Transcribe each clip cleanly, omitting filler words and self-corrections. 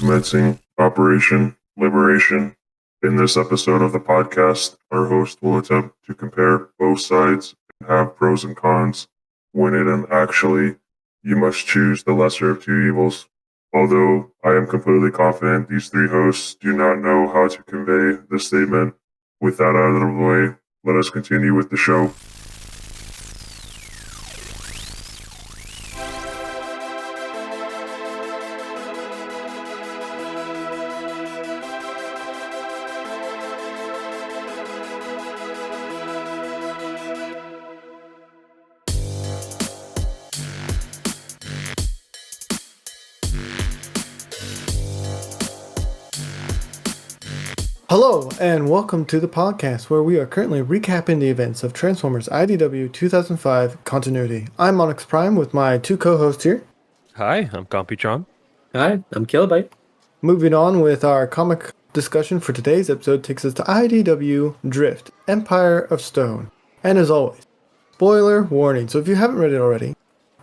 commencing Operation Liberation. In this episode of the podcast, our host will attempt to compare both sides and have pros and cons. When it and actually, you must choose the lesser of two evils. Although I am completely confident these three hosts do not know how to convey this statement. With that out of the way, let us continue with the show. Hello, and welcome to the podcast where we are currently recapping the events of Transformers IDW 2005 Continuity. I'm Onyx Prime with my two co-hosts here. Hi, I'm Computron. Hi, I'm Kilobyte. Moving on with our comic discussion for today's episode takes us to IDW Drift, Empire of Stone. And as always, spoiler warning, so if you haven't read it already,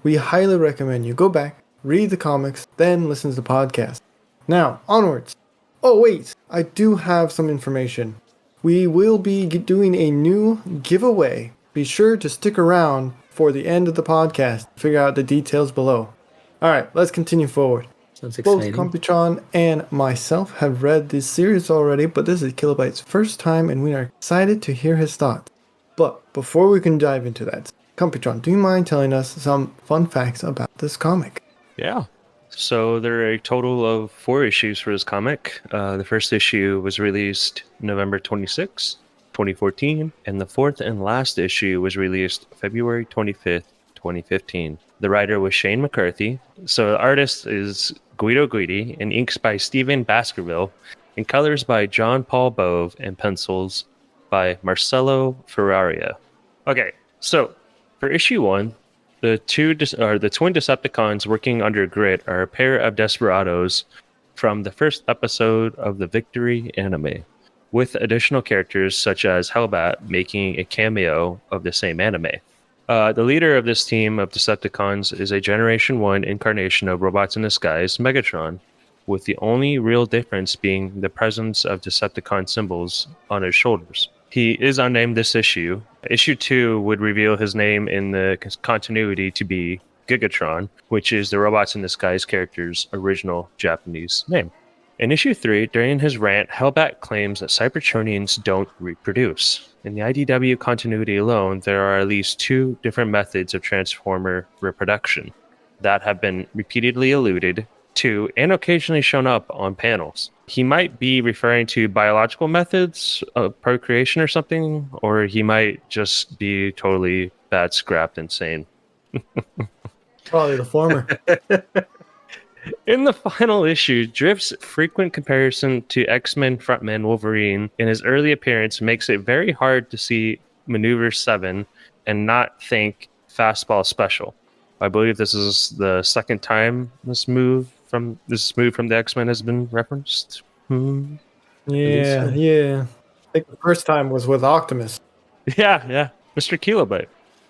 we highly recommend you go back, read the comics, then listen to the podcast. Now, onwards. Oh wait, I do have some information. We will be doing a new giveaway. Be sure to stick around for the end of the podcast to figure out the details below. Alright, let's continue forward. Sounds exciting. Both Computron and myself have read this series already, but this is Kilobyte's first time and we are excited to hear his thoughts. But before we can dive into that, Computron, do you mind telling us some fun facts about this comic? Yeah. So there are a total of 4 issues for this comic. The first issue was released November 26, 2014, and the fourth and last issue was released February 25th, 2015. The writer was Shane McCarthy. So the artist is Guido Guidi, and inks by Stephen Baskerville, and colors by John Paul Bove, and pencils by Marcelo Ferraria. Okay, so for issue 1, the twin Decepticons working under Grit are a pair of desperados from the first episode of the Victory anime, with additional characters such as Hellbat making a cameo of the same anime. The leader of this team of Decepticons is a Generation 1 incarnation of Robots in Disguise, Megatron, with the only real difference being the presence of Decepticon symbols on his shoulders. He is unnamed this issue. Issue 2 would reveal his name in the continuity to be Gigatron, which is the Robots in Disguise character's original Japanese name. In issue 3, during his rant, Hellbat claims that Cybertronians don't reproduce. In the IDW continuity alone, there are at least 2 different methods of Transformer reproduction that have been repeatedly alluded to and occasionally shown up on panels. He might be referring to biological methods of procreation or something, or he might just be totally bad scrapped insane. Probably the former. In the final issue, Drift's frequent comparison to X-Men frontman Wolverine in his early appearance makes it very hard to see Maneuver 7 and not think Fastball Special. I believe this is the second time this move from the X-Men has been referenced. Yeah. I think the first time was with Optimus. Yeah. Mr. Kilobyte,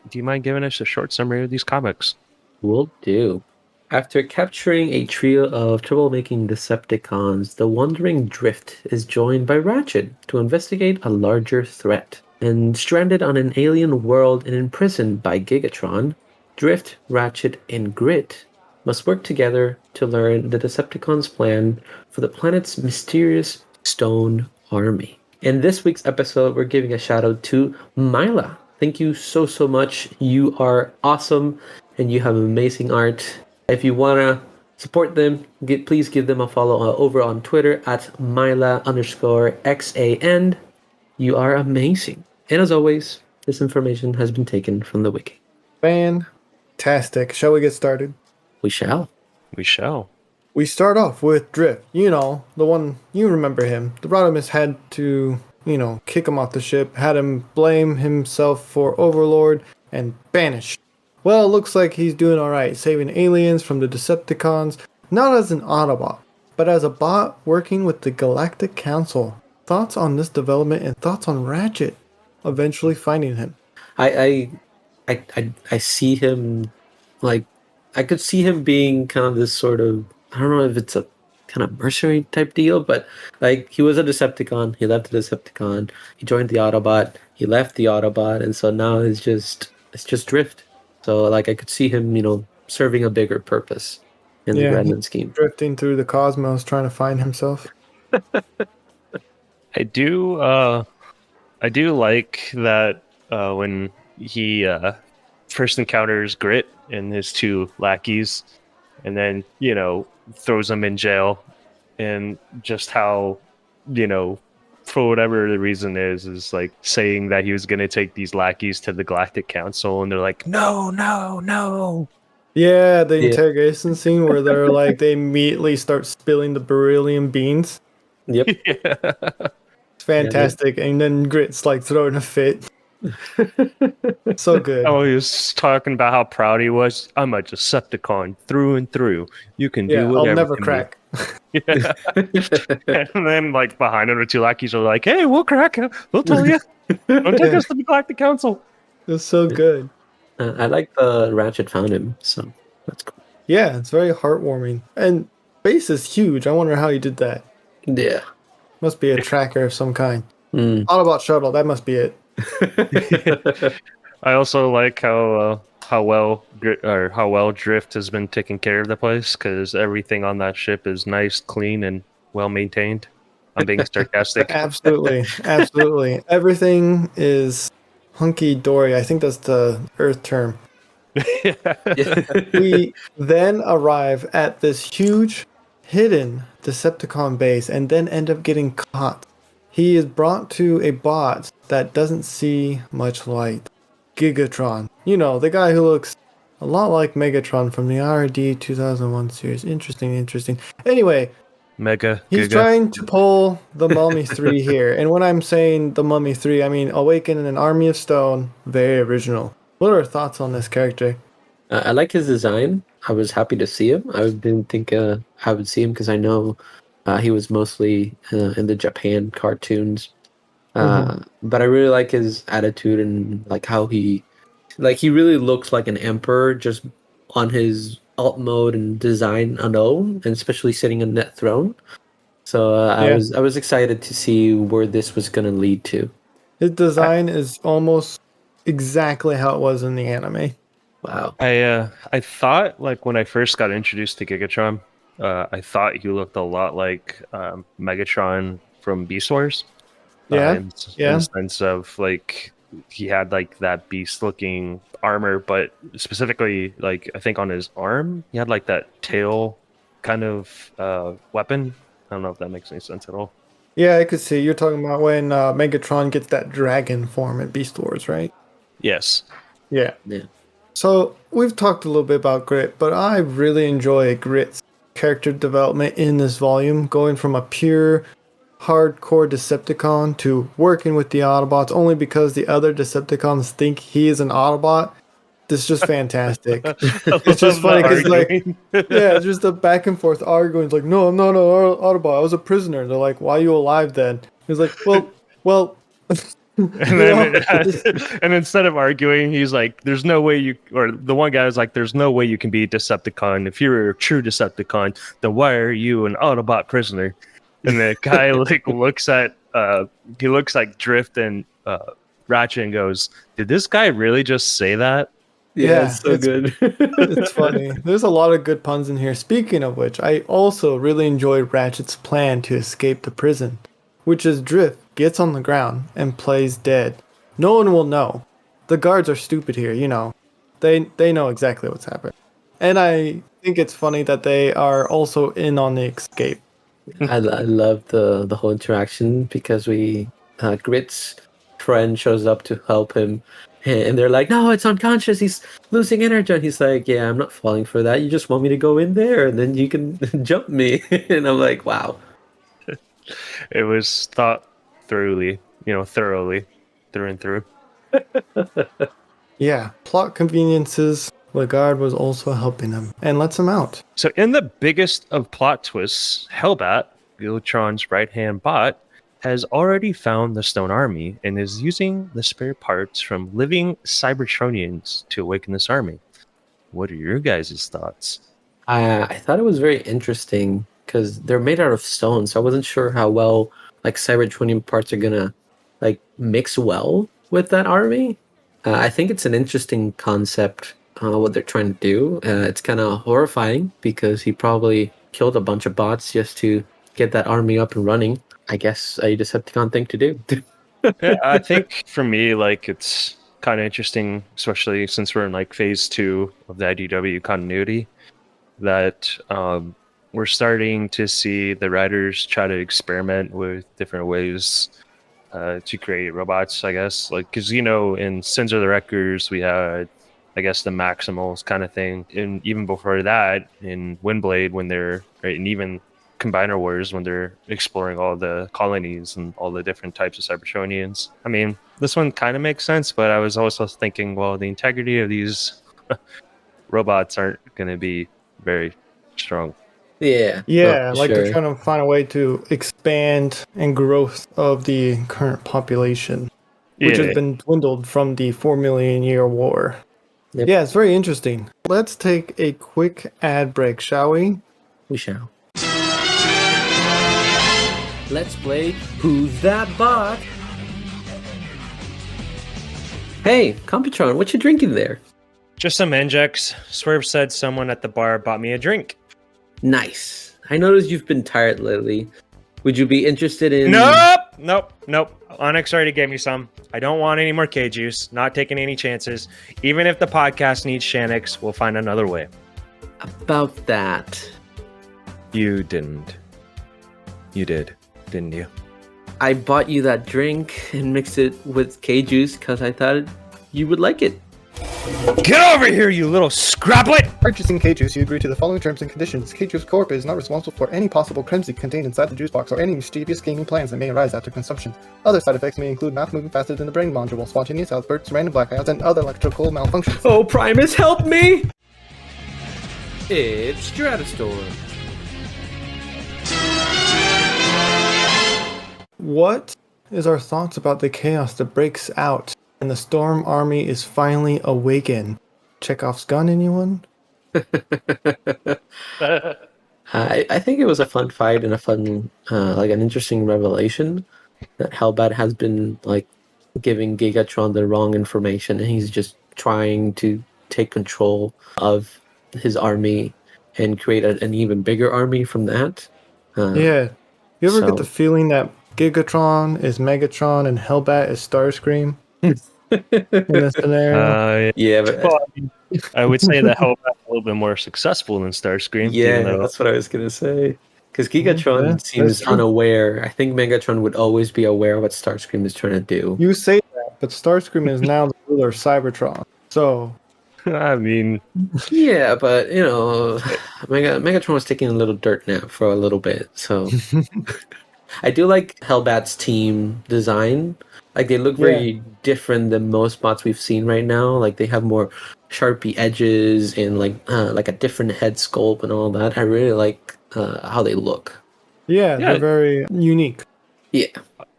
do you mind giving us a short summary of these comics? Will do. After capturing a trio of troublemaking Decepticons, the wandering Drift is joined by Ratchet to investigate a larger threat. And stranded on an alien world and imprisoned by Gigatron, Drift, Ratchet, and Grit must work together to learn the Decepticons' plan for the planet's mysterious stone army. In this week's episode, we're giving a shout out to Myla. Thank you so much. You are awesome and you have amazing art. If you want to support them, please give them a follow over on Twitter at Myla_XAN. You are amazing. And as always, this information has been taken from the wiki. Fantastic. Shall we get started? We shall. We start off with Drift. You know, the one, you remember him. The Rodimus had to, kick him off the ship, had him blame himself for Overlord, and banish. Well, it looks like he's doing alright, saving aliens from the Decepticons, not as an Autobot, but as a bot working with the Galactic Council. Thoughts on this development and thoughts on Ratchet eventually finding him? I see him, like, I could see him being kind of this sort of, I don't know if it's a kind of mercenary type deal, but like he was a Decepticon, he left the Decepticon, he joined the Autobot, he left the Autobot, and so now it's just Drift. So like I could see him, serving a bigger purpose in the Yeah, he's Gremlin scheme. drifting through the cosmos trying to find himself. I do like that when he first encounters Grit and his two lackeys, and then throws them in jail, and just how for whatever the reason is like saying that he was going to take these lackeys to the Galactic Council, and they're like, no, no, no. Yeah, the Yeah. interrogation scene where they're like, they immediately start spilling the beryllium beans. Yep. Yeah. It's fantastic. And then Grit's like throwing a fit. So good. Oh, he was talking about how proud he was. I'm a Decepticon through and through. You can Yeah, do whatever. I'll never to me." crack. Yeah. And then, like, behind him, the two lackeys are like, hey, we'll crack him. We'll tell you. Don't take us to the Galactic Council. It's so good. I like the Ratchet found him, so that's cool. Yeah, it's very heartwarming. And base is huge. I wonder how he did that. Yeah. Must be a tracker of some kind. Mm. Autobot shuttle, that must be it. I also like how well Drift has been taking care of the place, because everything on that ship is nice, clean, and well maintained. I'm being sarcastic. Absolutely. Absolutely. Everything is hunky dory. I think that's the Earth term. We then arrive at this huge hidden Decepticon base and then end up getting caught. He is brought to a bot that doesn't see much light. Gigatron. You know, the guy who looks a lot like Megatron from the R&D 2001 series. Interesting. Anyway, Mega. he's Giga. trying to pull the Mummy 3 here. And when I'm saying the Mummy 3, I mean Awaken an Army of Stone. Very original. What are your thoughts on this character? I like his design. I was happy to see him. I didn't think I would see him because I know he was mostly in the Japan cartoons. But I really like his attitude and like how he really looks like an emperor just on his alt mode and design alone, and especially sitting on that throne. So I was excited to see where this was going to lead to. His design is almost exactly how it was in the anime. Wow. I thought, like, when I first got introduced to Gigatron, I thought he looked a lot like Megatron from Beast Wars. In the sense of, like, he had like that beast looking armor, but specifically, like, I think on his arm he had like that tail kind of weapon. I don't know if that makes any sense at all. Yeah, I could see. You're talking about when Megatron gets that dragon form at Beast Wars, right? Yes. Yeah. Yeah. So we've talked a little bit about Grit, but I really enjoy Grit's character development in this volume, going from a pure hardcore Decepticon to working with the Autobots only because the other Decepticons think he is an Autobot. This is just fantastic. It's just funny because, like, yeah, it's just the back and forth arguing. It's like, no, I'm not an Autobot. I was a prisoner. They're like, why are you alive then? He's like, well. And then, and instead of arguing, he's like, there's no way you, or the one guy was like, there's no way you can be a Decepticon. If you're a true Decepticon, then why are you an Autobot prisoner? And the guy like looks at Drift and Ratchet and goes, did this guy really just say that? Yeah, It's so good. It's funny. There's a lot of good puns in here. Speaking of which, I also really enjoyed Ratchet's plan to escape the prison, which is Drift gets on the ground and plays dead. No one will know. The guards are stupid here, you know. They know exactly what's happened. And I think it's funny that they are also in on the escape. I love the whole interaction because Grit's friend shows up to help him, and they're like, no, it's unconscious, he's losing energy, and he's like, yeah, I'm not falling for that, you just want me to go in there and then you can jump me. And I'm like, wow. It was thought thoroughly through and through. Yeah, plot conveniences. Lagarde was also helping him and lets him out. So in the biggest of plot twists, Hellbat, Galactron's right-hand bot, has already found the Stone Army and is using the spare parts from living Cybertronians to awaken this army. What are your guys' thoughts? I thought it was very interesting because they're made out of stone. So I wasn't sure how well like cybertronium parts are gonna like mix well with that army. I think it's an interesting concept. What they're trying to do. It's kind of horrifying because he probably killed a bunch of bots just to get that army up and running. I guess a Decepticon thing to do. Yeah, I think for me, like it's kind of interesting, especially since we're in like phase 2 of the IDW continuity, that we're starting to see the writers try to experiment with different ways to create robots. I guess, like because in Sins of the Wreckers we had, I guess, the Maximals kind of thing, and even before that in Windblade when they're right, and even Combiner Wars when they're exploring all the colonies and all the different types of Cybertronians. I mean, this one kind of makes sense, but I was also thinking, well, the integrity of these robots aren't going to be very strong. Yeah. Yeah, for like sure. they're trying to find a way to expand and growth of the current population, which has been dwindled from the 4 million-year war. Yep. Yeah, it's very interesting. Let's take a quick ad break, shall we? We shall. Let's play Who's That Bot? Hey, Computron, what you drinking there? Just some Injects. Swerve said someone at the bar bought me a drink. Nice. I noticed you've been tired lately. Would you be interested in... Nope. Onyx already gave me some. I don't want any more K juice. Not taking any chances. Even if the podcast needs Shanix, we'll find another way. About that. You didn't. You did, didn't you? I bought you that drink and mixed it with K-Juice because I thought you would like it. Get over here, you little scraplet! Purchasing K-Juice, you agree to the following terms and conditions. K-Juice Corp is not responsible for any possible crimson contained inside the juice box or any mischievous gaming plans that may arise after consumption. Other side effects may include mouth moving faster than the brain module, spontaneous outbursts, random blackouts, and other electrical malfunctions. Oh, Primus, help me! It's Stratastorm. What is our thoughts about the chaos that breaks out and the Storm Army is finally awakened? Chekhov's gun, anyone? I think it was a fun fight and a fun, like an interesting revelation that Hellbat has been like giving Gigatron the wrong information and he's just trying to take control of his army and create an even bigger army from that. Yeah. You ever get so- the feeling that Gigatron is Megatron and Hellbat is Starscream in this scenario? Yeah, but Well, I would say that Hellbat's a little bit more successful than Starscream. yeah, even though, that's what I was gonna say. Because Gigatron Yeah, seems that's true. unaware. I think Megatron would always be aware of what Starscream is trying to do. You say that, but Starscream is now the ruler of Cybertron. So, I mean, Yeah, but Megatron was taking a little dirt nap for a little bit. So I do like Hellbat's team design. Like they look very different than most bots we've seen right now. Like they have more sharpie edges and like a different head sculpt and all that. I really like how they look. yeah, Yeah. they're very unique. Yeah.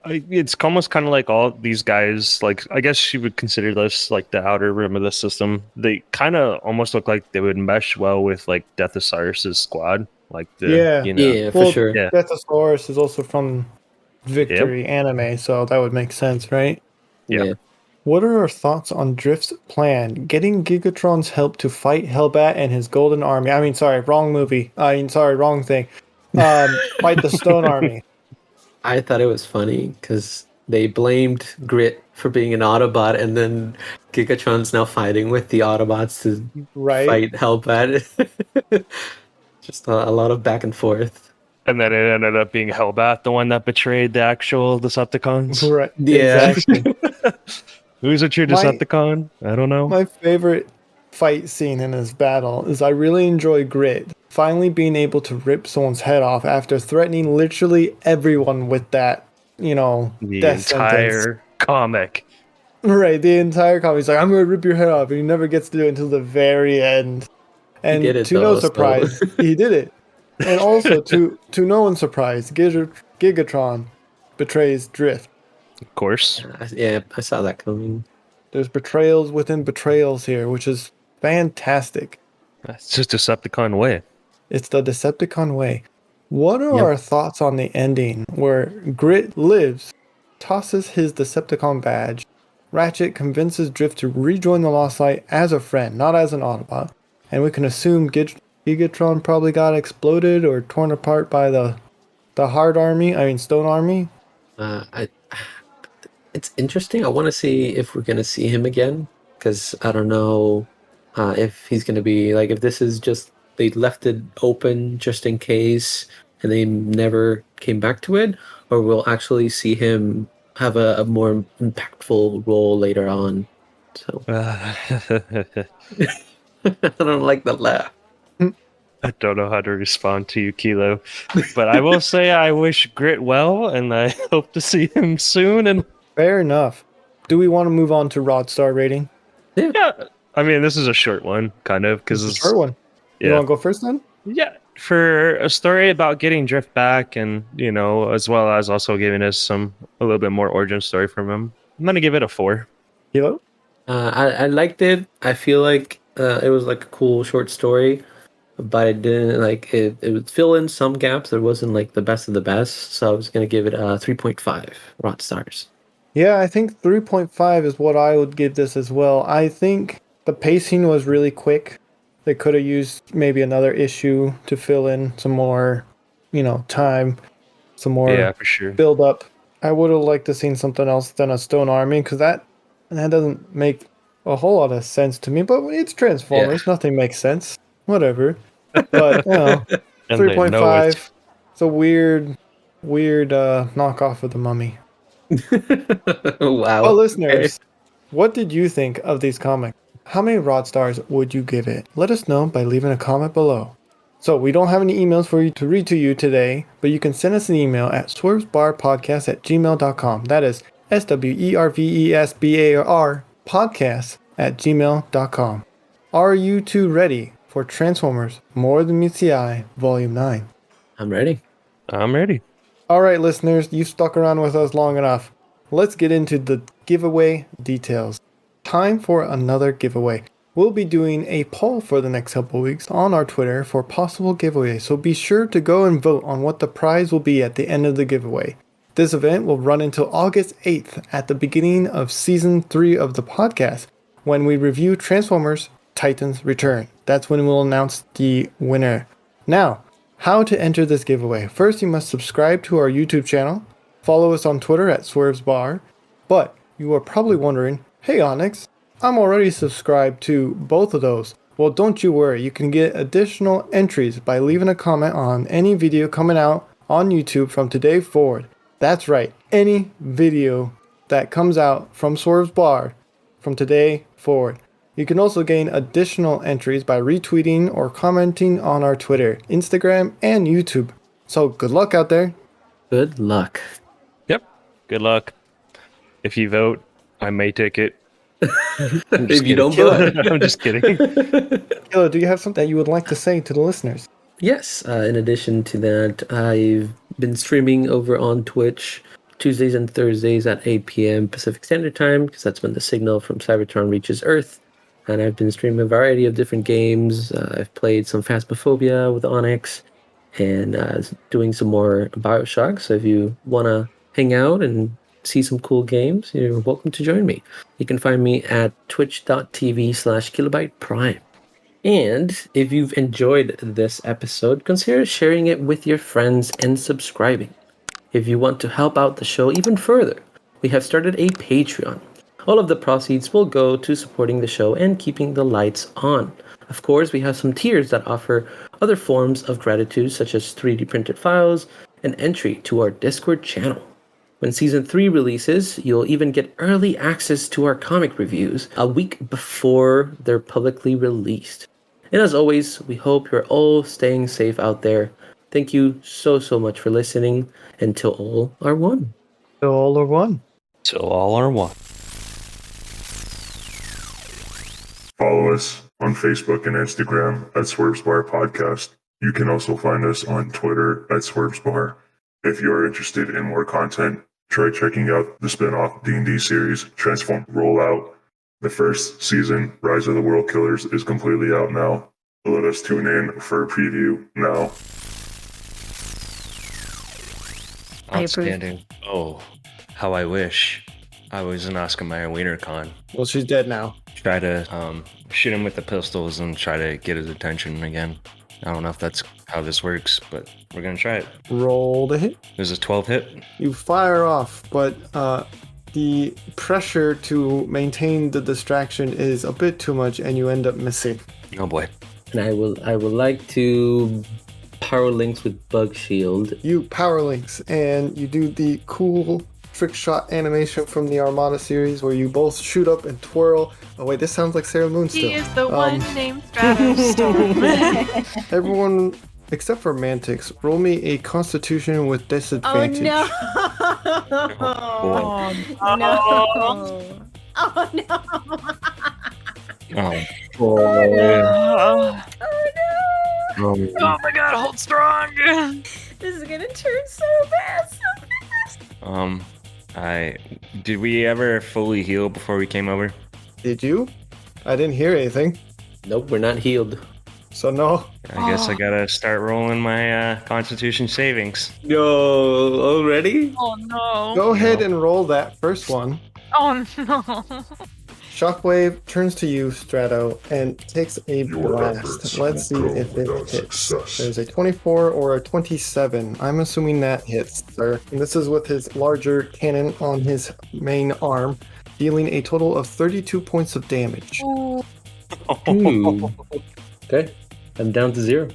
it's almost kind of like all these guys, like, I guess you would consider this like the outer rim of the system. They kind of almost look like they would mesh well with like Death of Cyrus's squad. Like the, Yeah, for Well, sure. Yeah. Deathosaurus is also from Victory anime, so that would make sense, right? Yeah. What are our thoughts on Drift's plan? Getting Gigatron's help to fight Hellbat and his Golden Army. I mean, sorry, wrong movie. Wrong thing. Fight the Stone Army. I thought it was funny because they blamed Grit for being an Autobot, and then Gigatron's now fighting with the Autobots to Right? fight Hellbat. Just a lot of back and forth. And then it ended up being Hellbat, the one that betrayed the actual Decepticons. Right. Yeah. Exactly. Who's a true My- Decepticon? I don't know. My favorite fight scene in this battle is I really enjoy Grit finally being able to rip someone's head off after threatening literally everyone with that, The death sentence. entire comic. Right, the entire comic. He's like, I'm going to rip your head off. And he never gets to do it until the very end. And did it, to no though, so- surprise, he did it. And also, to no one's surprise, Gigatron betrays Drift. Of course. Yeah, I saw that coming. There's betrayals within betrayals here, which is fantastic. That's just Decepticon way. It's the Decepticon way. What are Yep. our thoughts on the ending where Grit lives, tosses his Decepticon badge, Ratchet convinces Drift to rejoin the Lost Light as a friend, not as an Autobot, and we can assume Gigatron probably got exploded or torn apart by the Stone Army. I It's interesting. I want to see if we're gonna see him again, because I don't know if he's gonna be like, if this is just they left it open just in case and they never came back to it, or we'll actually see him have a more impactful role later on. So I I don't like the laugh. don't know how to respond to you, Kilo. But I will say I wish Grit well, and I hope to see him soon. And Fair enough. Do we want to move on to Rodstar rating? yeah, I mean, this is a short one, kind of, This because is a short one. You yeah, want to go first then? yeah, for a story about getting Drift back, and as well as also giving us a little bit more origin story from him. I'm gonna give it a 4. Kilo? I liked it. I feel like it was like a cool short story, but it didn't like it. It would fill in some gaps. It wasn't like the best of the best, so I was gonna give it a 3.5 rot stars. Yeah, I think 3.5 is what I would give this as well. I think the pacing was really quick. They could have used maybe another issue to fill in some more, time, some more Yeah, for sure. build up. I would have liked to seen something else than a Stone Army because that doesn't make a whole lot of sense to me. But it's Transformers, nothing makes sense. Whatever. But And they know it. 3.5. It's a weird knockoff of the Mummy. Wow. Well, Okay. listeners, what did you think of these comics? How many rod stars would you give it? Let us know by leaving a comment below. So we don't have any emails for you to read to you today, but you can send us an email at swervesbarpodcast@gmail.com. That is SWERVESBAR podcast@gmail.com. Are you two ready for Transformers More Than Meets the Eye Volume 9? I'm ready. I'm ready. All right, listeners, you've stuck around with us long enough. Let's get into the giveaway details. Time for another giveaway. We'll be doing a poll for the next couple weeks on our Twitter for possible giveaways, so be sure to go and vote on what the prize will be at the end of the giveaway. This event will run until August 8th at the beginning of Season 3 of the podcast, when we review Transformers Titans Return. That's when we'll announce the winner. Now, how to enter this giveaway. First, you must subscribe to our YouTube channel, follow us on Twitter at SwervesBar, but you are probably wondering, hey Onyx, I'm already subscribed to both of those. Well, don't you worry, you can get additional entries by leaving a comment on any video coming out on YouTube from today forward. That's right, any video that comes out from SwervesBar from today forward. You can also gain additional entries by retweeting or commenting on our Twitter, Instagram, and YouTube. So good luck out there. Good luck. Yep. Good luck. If you vote, I may take it. If you don't Killer. vote. I'm just kidding. Kilo, do you have something that you would like to say to the listeners? Yes, in addition to that, I've been streaming over on Twitch Tuesdays and Thursdays at 8 p.m. Pacific Standard Time, because that's when the signal from Cybertron reaches Earth. And I've been streaming a variety of different games. I've played some Phasmophobia with Onyx and doing some more Bioshock. So if you want to hang out and see some cool games, you're welcome to join me. You can find me at twitch.tv/kilobyte prime. And if you've enjoyed this episode, consider sharing it with your friends and subscribing. If you want to help out the show even further, we have started a Patreon. All of the proceeds will go to supporting the show and keeping the lights on. Of course, we have some tiers that offer other forms of gratitude, such as 3D printed files and entry to our Discord channel. When Season 3 releases, you'll even get early access to our comic reviews a week before they're publicly released. And as always, we hope you're all staying safe out there. Thank you so much for listening, and till all are one. So all or one. Till all are one. Follow us on Facebook and Instagram at SwervesBar Podcast. You can also find us on Twitter at SwervesBar. If you are interested in more content, try checking out the spin-off D&D series, Transform Rollout. The first season, Rise of the World Killers, is completely out now. Let us tune in for a preview now. I approve. Outstanding. Oh, how I wish I was an Oscar Mayer WienerCon. Well, she's dead now. Try to shoot him with the pistols and try to get his attention again. I don't know if that's how this works, but we're gonna try it. Roll the hit. There's a 12 hit. You fire off, but the pressure to maintain the distraction is a bit too much, and you end up missing. Oh boy. And I would like to power links with Bug Shield. You power links, and you do the cool trick shot animation from the Armada series where you both shoot up and twirl. Oh wait, this sounds like Sailor Moon still. He is the one named Stratostorm. Everyone except for Mantix, roll me a Constitution with disadvantage. Oh Oh, no! Oh. No! Oh no! Oh, Oh, Oh no! oh my god, hold strong! This is gonna turn so fast, so fast. Did we ever fully heal before we came over? Did you? I didn't hear anything, Nope, we're not healed. so no. I guess I gotta start rolling my Constitution savings. No, already? Oh no! Go ahead and roll that first one. Oh no! Shockwave turns to you, Strato, and takes a Your blast. efforts Let's see will go if it without hits. success. There's a 24 or a 27. I'm assuming that hits, sir. And this is with his larger cannon on his main arm, dealing a total of 32 points of damage. Ooh. Ooh. Okay, I'm down to 0.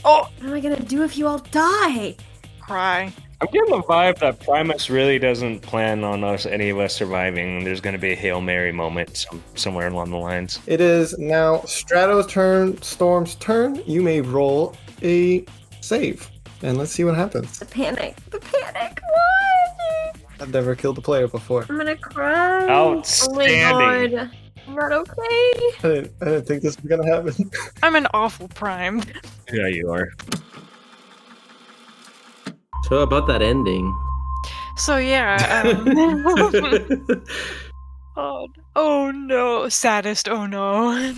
Oh! What am I gonna do if you all die? Cry. I'm getting the vibe that Primus really doesn't plan on any of us surviving. There's gonna be a Hail Mary moment somewhere along the lines. It is now Strato's turn, Storm's turn. You may roll a save, and let's see what happens. The panic. The panic. What? I've never killed a player before. I'm gonna cry. Outstanding. Oh my god. I'm not okay. I didn't think this was gonna happen. I'm an awful prime. Yeah, you are. So about that ending. So yeah. Oh no. Saddest. Oh no.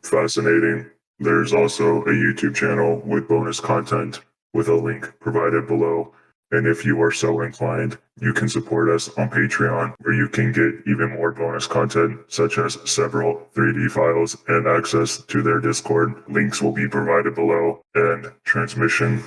Fascinating. There's also a YouTube channel with bonus content with a link provided below. And if you are so inclined, you can support us on Patreon, where you can get even more bonus content, such as several 3D files and access to their Discord. Links will be provided below. And transmission